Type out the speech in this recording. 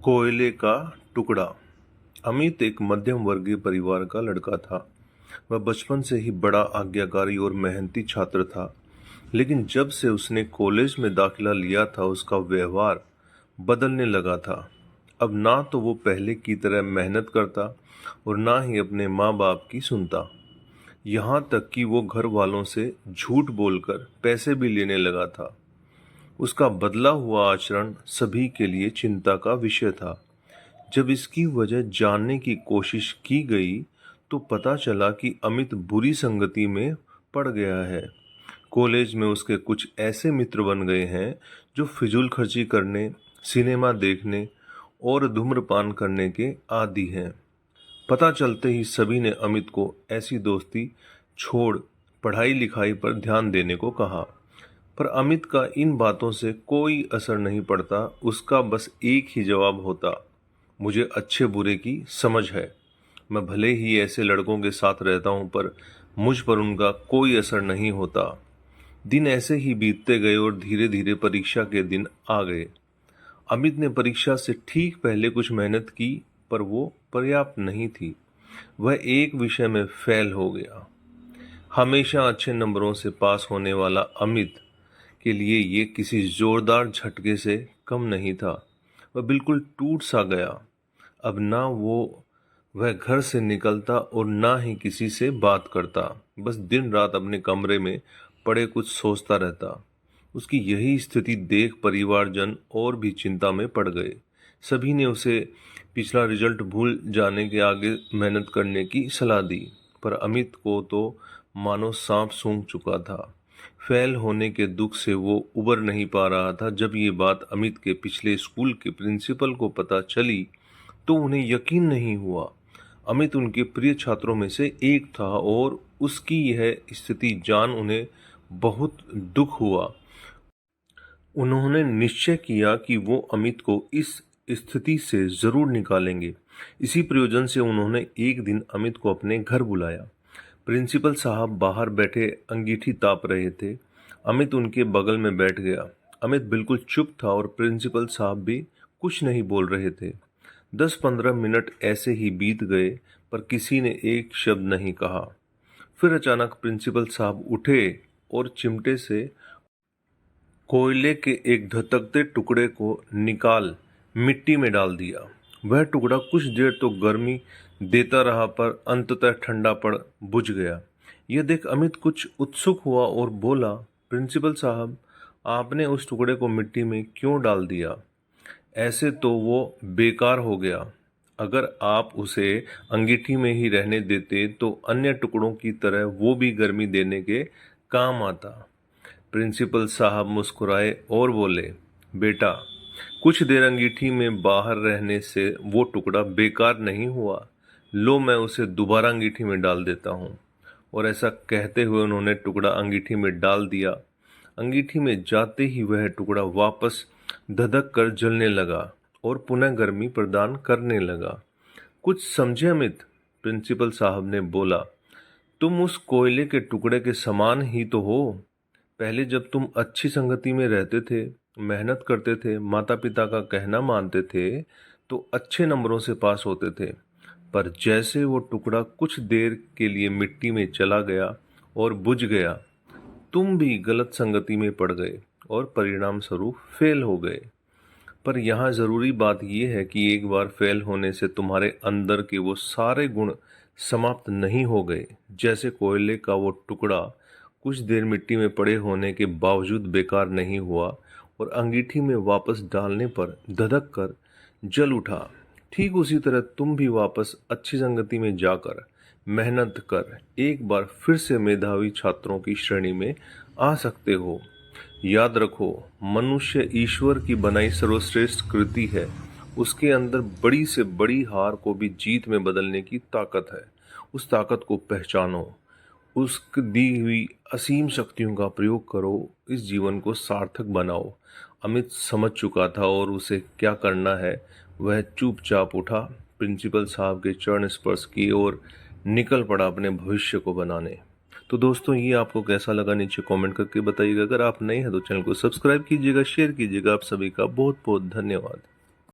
कोयले का टुकड़ा। अमित एक मध्यम वर्गीय परिवार का लड़का था। वह बचपन से ही बड़ा आज्ञाकारी और मेहनती छात्र था, लेकिन जब से उसने कॉलेज में दाखिला लिया था उसका व्यवहार बदलने लगा था। अब ना तो वो पहले की तरह मेहनत करता और ना ही अपने माँ बाप की सुनता। यहाँ तक कि वो घर वालों से झूठ बोलकर पैसे भी लेने लगा था। उसका बदला हुआ आचरण सभी के लिए चिंता का विषय था। जब इसकी वजह जानने की कोशिश की गई तो पता चला कि अमित बुरी संगति में पड़ गया है। कॉलेज में उसके कुछ ऐसे मित्र बन गए हैं जो फिजूल खर्ची करने, सिनेमा देखने और धूम्रपान करने के आदी हैं। पता चलते ही सभी ने अमित को ऐसी दोस्ती छोड़ पढ़ाई लिखाई पर ध्यान देने को कहा। पर अमित का इन बातों से कोई असर नहीं पड़ता। उसका बस एक ही जवाब होता, मुझे अच्छे बुरे की समझ है। मैं भले ही ऐसे लड़कों के साथ रहता हूं पर मुझ पर उनका कोई असर नहीं होता। दिन ऐसे ही बीतते गए और धीरे धीरे परीक्षा के दिन आ गए। अमित ने परीक्षा से ठीक पहले कुछ मेहनत की पर वो पर्याप्त नहीं थी। वह एक विषय में फेल हो गया। हमेशा अच्छे नंबरों से पास होने वाला अमित के लिए ये किसी जोरदार झटके से कम नहीं था। वह बिल्कुल टूट सा गया। अब ना वह घर से निकलता और ना ही किसी से बात करता। बस दिन रात अपने कमरे में पड़े कुछ सोचता रहता। उसकी यही स्थिति देख परिवारजन और भी चिंता में पड़ गए। सभी ने उसे पिछला रिजल्ट भूल जाने के आगे मेहनत करने की सलाह दी, पर अमित को तो मानो सांप सूंघ चुका था। फेल होने के दुख से वो उबर नहीं पा रहा था। जब ये बात अमित के पिछले स्कूल के प्रिंसिपल को पता चली तो उन्हें यकीन नहीं हुआ। अमित उनके प्रिय छात्रों में से एक था और उसकी यह स्थिति जान उन्हें बहुत दुख हुआ। उन्होंने निश्चय किया कि वो अमित को इस स्थिति से जरूर निकालेंगे। इसी प्रयोजन से उन्होंने एक दिन अमित को अपने घर बुलाया। प्रिंसिपल साहब बाहर बैठे अंगीठी ताप रहे थे। अमित उनके बगल में बैठ गया। अमित बिल्कुल चुप था और प्रिंसिपल साहब भी कुछ नहीं बोल रहे थे। 10-15 मिनट ऐसे ही बीत गए पर किसी ने एक शब्द नहीं कहा। फिर अचानक प्रिंसिपल साहब उठे और चिमटे से कोयले के एक धधकते टुकड़े को निकाल मिट्टी में डाल दिया। वह टुकड़ा कुछ देर तो गर्मी देता रहा पर अंततः ठंडा पड़ बुझ गया। यह देख अमित कुछ उत्सुक हुआ और बोला, प्रिंसिपल साहब, आपने उस टुकड़े को मिट्टी में क्यों डाल दिया? ऐसे तो वो बेकार हो गया। अगर आप उसे अंगीठी में ही रहने देते तो अन्य टुकड़ों की तरह वो भी गर्मी देने के काम आता। प्रिंसिपल साहब मुस्कुराए और बोले, बेटा, कुछ देर अंगीठी में बाहर रहने से वो टुकड़ा बेकार नहीं हुआ। लो, मैं उसे दोबारा अंगीठी में डाल देता हूँ। और ऐसा कहते हुए उन्होंने टुकड़ा अंगीठी में डाल दिया। अंगीठी में जाते ही वह टुकड़ा वापस धधक कर जलने लगा और पुनः गर्मी प्रदान करने लगा। कुछ समझे अमित? प्रिंसिपल साहब ने बोला, तुम उस कोयले के टुकड़े के समान ही तो हो। पहले जब तुम अच्छी संगति में रहते थे, मेहनत करते थे, माता पिता का कहना मानते थे तो अच्छे नंबरों से पास होते थे। पर जैसे वो टुकड़ा कुछ देर के लिए मिट्टी में चला गया और बुझ गया, तुम भी गलत संगति में पड़ गए और परिणाम स्वरूप फेल हो गए। पर यहाँ ज़रूरी बात यह है कि एक बार फेल होने से तुम्हारे अंदर के वो सारे गुण समाप्त नहीं हो गए। जैसे कोयले का वो टुकड़ा कुछ देर मिट्टी में पड़े होने के बावजूद बेकार नहीं हुआ और अंगीठी में वापस डालने पर धधक कर जल उठा, ठीक उसी तरह तुम भी वापस अच्छी संगति में जाकर मेहनत कर एक बार फिर से मेधावी छात्रों की श्रेणी में आ सकते हो। याद रखो, मनुष्य ईश्वर की बनाई सर्वश्रेष्ठ कृति है। उसके अंदर बड़ी से बड़ी हार को भी जीत में बदलने की ताकत है। उस ताकत को पहचानो, उसकी दी हुई असीम शक्तियों का प्रयोग करो, इस जीवन को सार्थक बनाओ। अमित समझ चुका था और उसे क्या करना है। वह चुपचाप उठा, प्रिंसिपल साहब के चरण स्पर्श किए और निकल पड़ा अपने भविष्य को बनाने। तो दोस्तों, ये आपको कैसा लगा नीचे कमेंट करके बताइएगा। अगर आप नए हैं तो चैनल को सब्सक्राइब कीजिएगा, शेयर कीजिएगा। आप सभी का बहुत बहुत धन्यवाद।